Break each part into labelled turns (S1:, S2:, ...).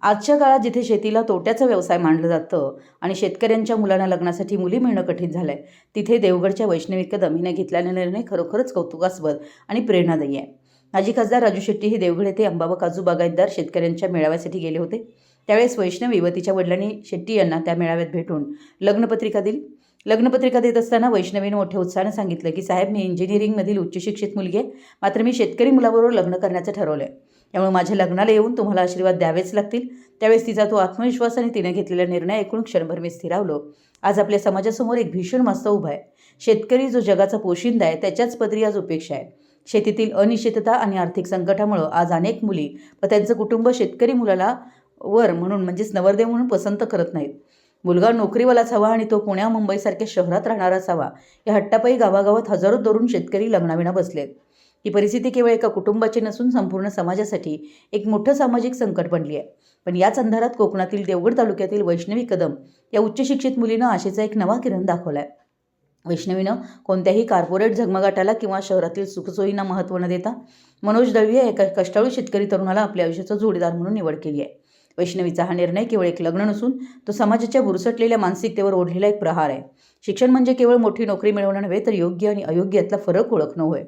S1: आजच्या काळात जिथे शेतीला तोट्याचा व्यवसाय मानलं जातं आणि शेतकऱ्यांच्या मुलांना लग्नासाठी मुली मिळणं कठीण झालंय, तिथे देवगडच्या वैष्णवी कदम हिने घेतलेला निर्णय खरोखरच कौतुकास्पद आणि प्रेरणादायी आहे. माजी खासदार राजू शेट्टी हे देवगड येथे आंबा व काजू बागायतदार शेतकऱ्यांच्या मेळाव्यासाठी गेले होते. त्यावेळेस वैष्णवी व तिच्या वडिलांनी शेट्टी यांना त्या मेळाव्यात भेटून लग्नपत्रिका दिली. लग्नपत्रिका देत असताना वैष्णवीने मोठ्या उत्साहाने सांगितलं की साहेब, मी इंजिनिअरिंगमधील उच्च शिक्षित मुलगी आहे, मात्र मी शेतकरी मुलाबरोबर लग्न करण्याचं ठरवलं आहे. त्यामुळे माझ्या लग्नाला येऊन तुम्हाला आशीर्वाद द्यावेच लागतील. त्यावेळेस तिचा तो आत्मविश्वास आणि तिने घेतलेला निर्णय ऐकून क्षणभर मी स्थिरावलो. आज आपल्या समाजासमोर एक भीषण वास्तव उभा आहे. शेतकरी जो जगाचा पोशिंदा आहे त्याच्याच पदरी आज उपेक्षा आहे. शेतीतील अनिश्चितता आणि आर्थिक संकटामुळे आज अनेक मुली व त्यांचं कुटुंब शेतकरी मुलाला वर म्हणून म्हणजेच नवरदेव म्हणून पसंत करत नाहीत. मुलगा नोकरीवालाच हवा आणि तो पुण्या मुंबईसारख्या शहरात राहणाराच हवा, या हट्टापायी गावागावात हजारो तरुण शेतकरी लग्नाविना बसलेत. ही परिस्थिती केवळ एका कुटुंबाची नसून संपूर्ण समाजासाठी एक मोठं सामाजिक संकट बनली आहे. पण याच अंधारात कोकणातील देवगड तालुक्यातील वैष्णवी कदम या उच्च शिक्षित मुलीनं आशेचा एक नवा किरण दाखवलाय. वैष्णवीनं कोणत्याही कॉर्पोरेट झगमगाटाला किंवा शहरातील सुखसोयींना महत्त्व न देता मनोज दळवी या एका कष्टाळू शेतकरी तरुणाला आपल्या आयुष्याचा जोडीदार म्हणून निवड केली आहे. वैष्णवीचा हा निर्णय केवळ एक लग्न नसून तो समाजाच्या बुरसटलेल्या मानसिकतेवर ओढलेला एक प्रहार आहे. शिक्षण म्हणजे केवळ मोठी नोकरी मिळवणं नव्हे, तर योग्य आणि अयोग्य यातला फरक ओळखणं होय.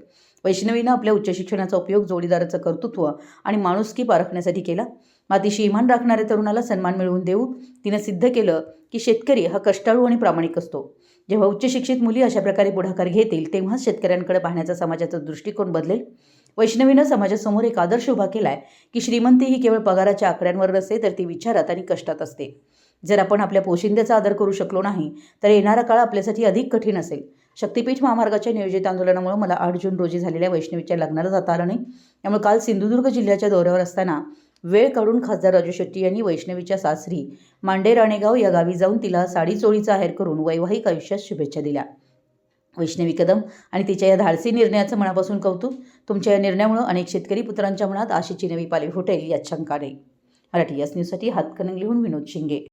S1: वैष्णवीनं आपल्या उच्च शिक्षणाचा उपयोग जोडीदाराचं कर्तृत्व आणि माणुसकी पारखण्यासाठी केला. मातीशी इमान राखणाऱ्या तरुणाला सन्मान मिळवून देऊ तिनं सिद्ध केलं की शेतकरी हा कष्टाळू आणि प्रामाणिक असतो. जेव्हा उच्च शिक्षित मुली अशा प्रकारे पुढाकार घेतील तेव्हाच शेतकऱ्यांकडे पाहण्याचा समाजाचा दृष्टिकोन बदलेल. वैष्णवीनं समाजासमोर एक आदर्श उभा केलाय की श्रीमंती ही केवळ पगाराच्या आकड्यांवर नसते, तर ती विचारात आणि कष्टात असते. जर आपण आपल्या पोशिंद्याचा आदर करू शकलो नाही तर येणारा काळ आपल्यासाठी अधिक कठीण असेल. शक्तीपीठ महामार्गाच्या नियोजित आंदोलनामुळे मला 8 जून रोजी झालेल्या वैष्णवीच्या लग्नाला जाता आलं नाही. त्यामुळे काल सिंधुदुर्ग जिल्ह्याच्या दौऱ्यावर असताना वेळ काढून खासदार राजू शेट्टी यांनी वैष्णवीच्या सासरी मांडे-राणेगाव या गावी जाऊन तिला साडी चोळीचा आहेर करून वैवाहिक आयुष्यात शुभेच्छा दिल्या. वैष्णवी कदम आणि तिच्या या धाडसी निर्णयाचं मनापासून कौतुक. तुमच्या या निर्णयामुळे अनेक शेतकरी पुत्रांच्या मनात आशेची नवी पालवी फुटेल यात शंका नाही. मराठी न्यूजसाठी हातकणंगलेहून विनोद शिंगे.